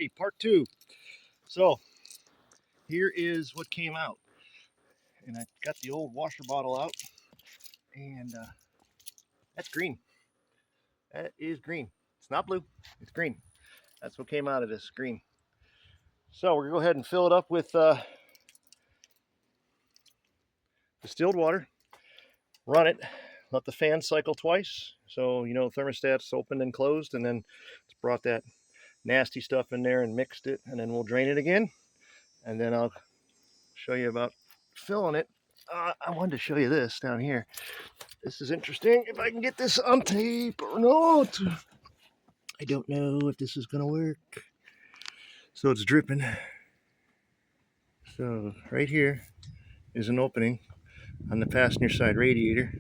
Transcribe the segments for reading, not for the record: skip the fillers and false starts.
Alrighty, part two. So here is what came out, and I got the old washer bottle out, and that's green. That is green. It's not blue, it's green. That's what came out of this, green. So we're gonna go ahead and fill it up with distilled water, run it, let the fan cycle twice, so you know the thermostat's opened and closed, and then it's brought that nasty stuff in there and mixed it, and then we'll drain it again, and then I'll show you about filling it. I wanted to show you this down here. This is interesting. If I can get this on tape or not. I don't know if this is gonna work. So it's dripping. So right here is an opening on the passenger side radiator,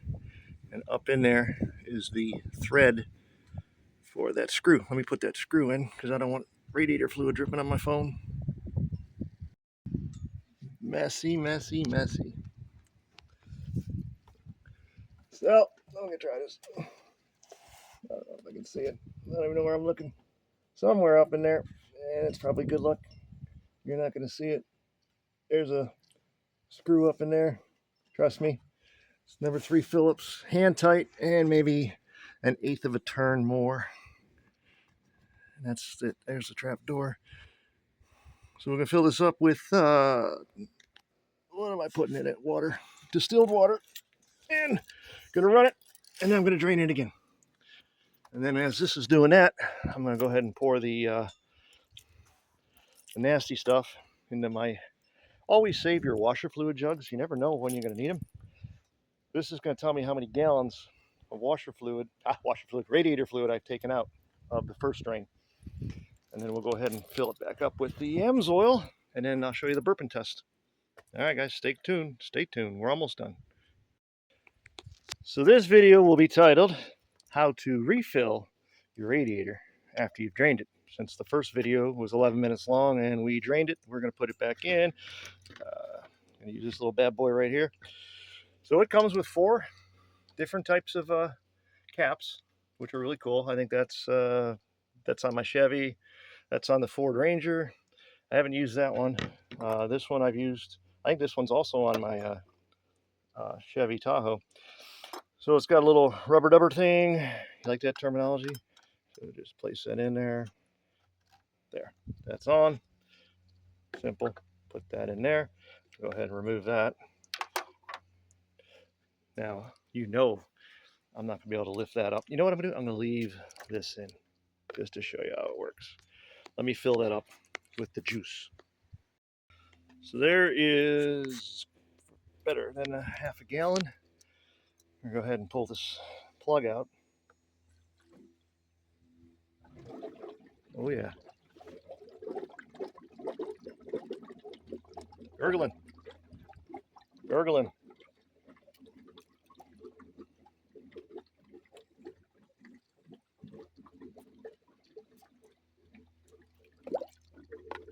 and up in there is the thread for that screw. Let me put that screw in because I don't want radiator fluid dripping on my phone. Messy, messy, messy. So I'm gonna try this. I don't know if I can see it. I don't even know where I'm looking. Somewhere up in there, and it's probably good luck. You're not gonna see it. There's a screw up in there. Trust me. It's number 3 Phillips, hand tight, and maybe an 1/8 of a turn more. And that's it. There's the trap door. So we're gonna fill this up with what am I putting in it? Water, distilled water, and gonna run it, and then I'm gonna drain it again. And then as this is doing that, I'm gonna go ahead and pour the nasty stuff into my. Always save your washer fluid jugs. You never know when you're gonna need them. This is gonna tell me how many gallons of radiator fluid I've taken out of the first drain. And then we'll go ahead and fill it back up with the Amsoil, and then I'll show you the burping test. All right, guys, stay tuned. Stay tuned. We're almost done. So this video will be titled "How to Refill Your Radiator After You've Drained It." Since the first video was 11 minutes long and we drained it, we're going to put it back in. I'm going to use this little bad boy right here. So it comes with 4 different types of caps, which are really cool. I think that's on my Chevy. That's on the Ford Ranger. I haven't used that one. This one I've used. I think this one's also on my Chevy Tahoe. So it's got a little rubber dubber thing. You like that terminology? So just place that in there. There. That's on. Simple. Put that in there. Go ahead and remove that. Now, you know I'm not going to be able to lift that up. You know what I'm going to do? I'm going to leave this in just to show you how it works. Let me fill that up with the juice. So there is better than a half a gallon. I'm going to go ahead and pull this plug out. Oh yeah. Gurgling. Gurgling.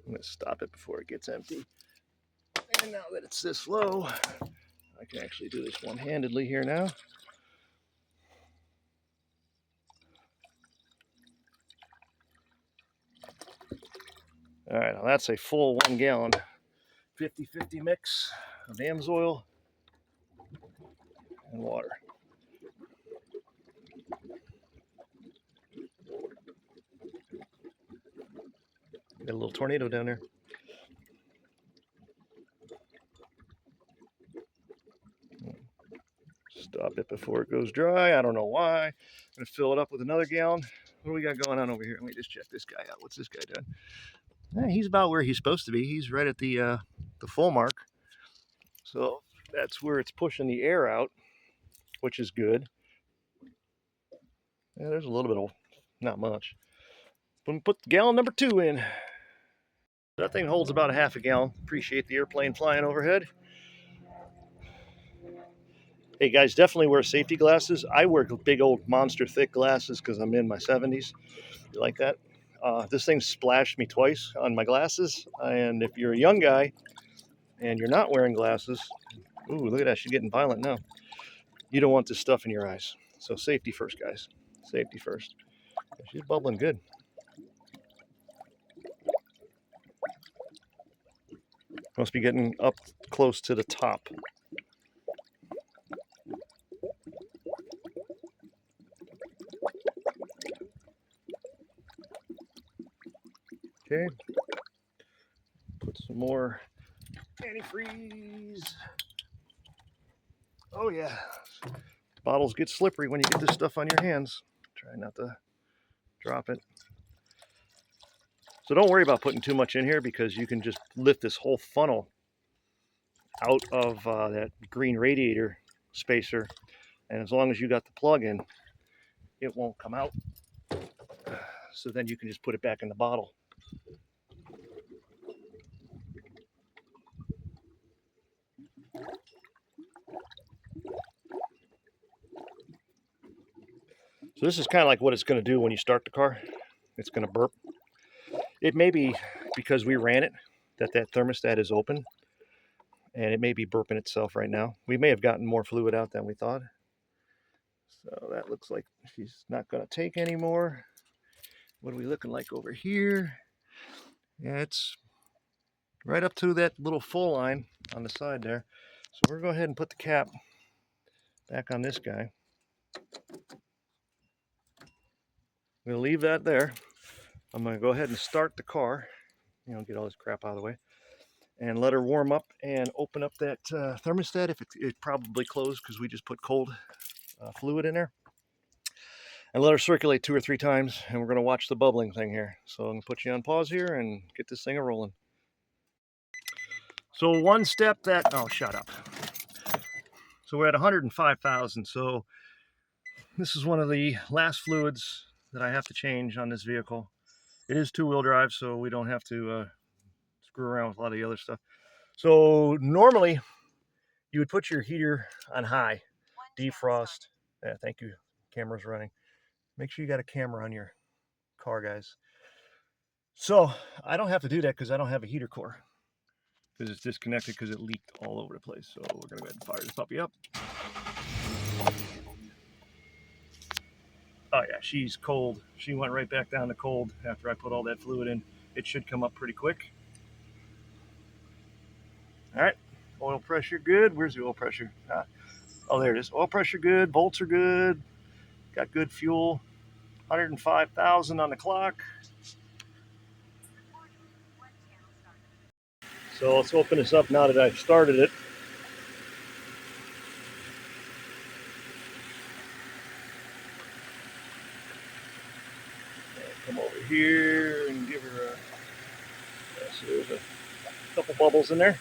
I'm going to stop it before it gets empty. And now that it's this low, I can actually do this one-handedly here now. All right, now that's a full 1 gallon, 50-50 mix of Amsoil and water. Got a little tornado down there. Stop it before it goes dry. I don't know why. I'm going to fill it up with another gallon. What do we got going on over here? Let me just check this guy out. What's this guy doing? Yeah, he's about where he's supposed to be. He's right at the full mark. So that's where it's pushing the air out, which is good. Yeah, there's a little bit of, not much. Let me put gallon number 2 in. That thing holds about a half a gallon. Appreciate the airplane flying overhead. Hey guys, definitely wear safety glasses. I wear big old monster thick glasses because I'm in my 70s. You like that? This thing splashed me twice on my glasses. And if you're a young guy and you're not wearing glasses, ooh, look at that, she's getting violent now. You don't want this stuff in your eyes. So safety first, guys. Safety first. She's bubbling good. Must be getting up close to the top. Okay. Put some more antifreeze. Oh yeah. Bottles get slippery when you get this stuff on your hands. Try not to drop it. So don't worry about putting too much in here, because you can just lift this whole funnel out of that green radiator spacer. And as long as you got the plug in, it won't come out. So then you can just put it back in the bottle. So this is kind of like what it's going to do when you start the car. It's going to burp. It may be because we ran it that thermostat is open, and it may be burping itself right now. We may have gotten more fluid out than we thought. So that looks like she's not going to take any more. What are we looking like over here? Yeah, it's right up to that little full line on the side there. So we're going to go ahead and put the cap back on this guy. I'm going to leave that there. I'm going to go ahead and start the car, get all this crap out of the way, and let her warm up and open up that thermostat. If it's probably closed because we just put cold fluid in there. And let her circulate 2 or 3 times, and we're going to watch the bubbling thing here. So I'm going to put you on pause here and get this thing rolling. So one step that, oh, shut up. So we're at 105,000. So this is one of the last fluids that I have to change on this vehicle. It is 2-wheel drive, so we don't have to screw around with a lot of the other stuff. So normally you would put your heater on high, defrost. Yeah, thank you. Camera's running. Make sure you got a camera on your car, guys. So I don't have to do that because I don't have a heater core, because it's disconnected because it leaked all over the place. So we're gonna go ahead and fire this puppy up. Oh yeah, she's cold. She went right back down to cold after I put all that fluid in. It should come up pretty quick. All right, oil pressure good. Where's the oil pressure? Oh, there it is. Oil pressure good. Volts are good. Got good fuel. 105,000 on the clock. So let's open this up now that I've started it. Come over here and give her a, so there's a couple bubbles in there.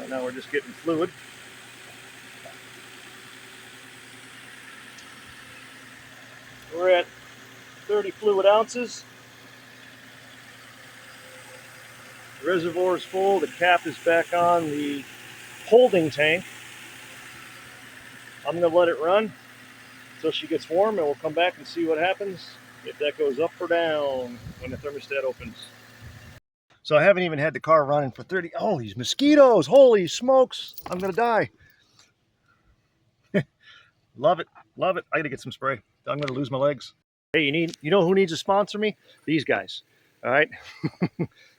Now we're just getting fluid. We're at 30 fluid ounces. The reservoir is full. The cap is back on the holding tank. I'm going to let it run until she gets warm, and we'll come back and see what happens, if that goes up or down when the thermostat opens. So I haven't even had the car running for 30. Oh, these mosquitoes. Holy smokes. I'm going to die. Love it. Love it. I got to get some spray. I'm going to lose my legs. Hey, you know who needs to sponsor me? These guys. All right.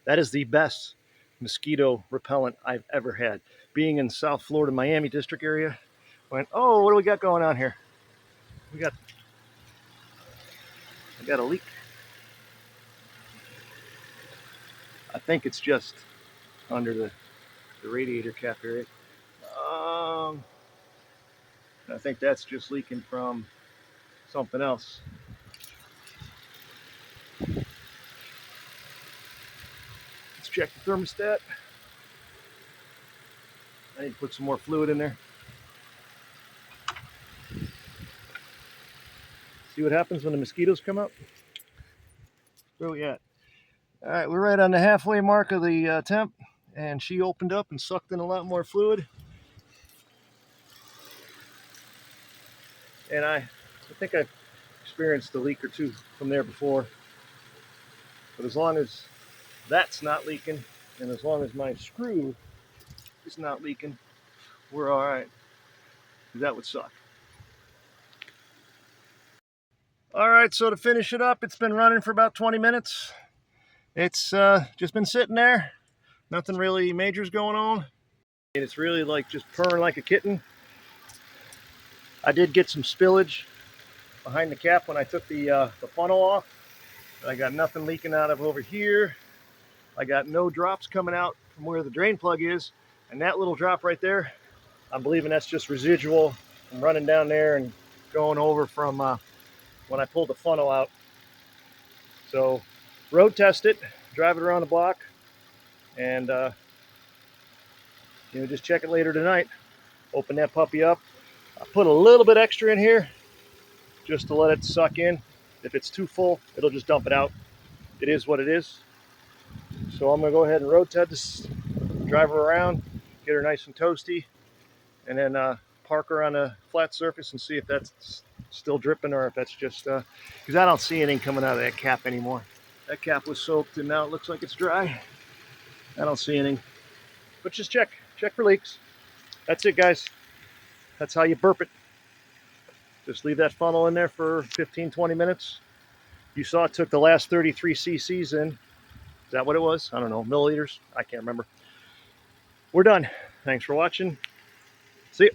That is the best mosquito repellent I've ever had. Being in South Florida, Miami district area, went, oh, what do we got going on here? I got a leak. I think it's just under the radiator cap area. I think that's just leaking from something else. Let's check the thermostat. I need to put some more fluid in there. See what happens when the mosquitoes come up? Where are we at? All right, we're right on the halfway mark of the temp, and she opened up and sucked in a lot more fluid. And I think I've experienced a leak or two from there before. But as long as that's not leaking, and as long as my screw is not leaking, we're all right. That would suck. All right, so to finish it up, it's been running for about 20 minutes. It's just been sitting there. Nothing really major's going on. And it's really like just purring like a kitten. I did get some spillage behind the cap when I took the funnel off. I got nothing leaking out of over here. I got no drops coming out from where the drain plug is. And that little drop right there, I'm believing that's just residual from running down there and going over from when I pulled the funnel out. So road test it, drive it around the block, and just check it later tonight. Open that puppy up. I put a little bit extra in here just to let it suck in. If it's too full, it'll just dump it out. It is what it is. So I'm gonna go ahead and road test this, drive her around, get her nice and toasty, and then park her on a flat surface and see if that's still dripping or if that's just because I don't see anything coming out of that cap anymore. That cap was soaked and now it looks like it's dry. I don't see anything, but just check for leaks. That's it, guys. That's how you burp it. Just leave that funnel in there for 15-20 minutes. You saw it took the last 33 cc's in. Is that what it was? I don't know, milliliters. I can't remember. We're done. Thanks for watching. See you.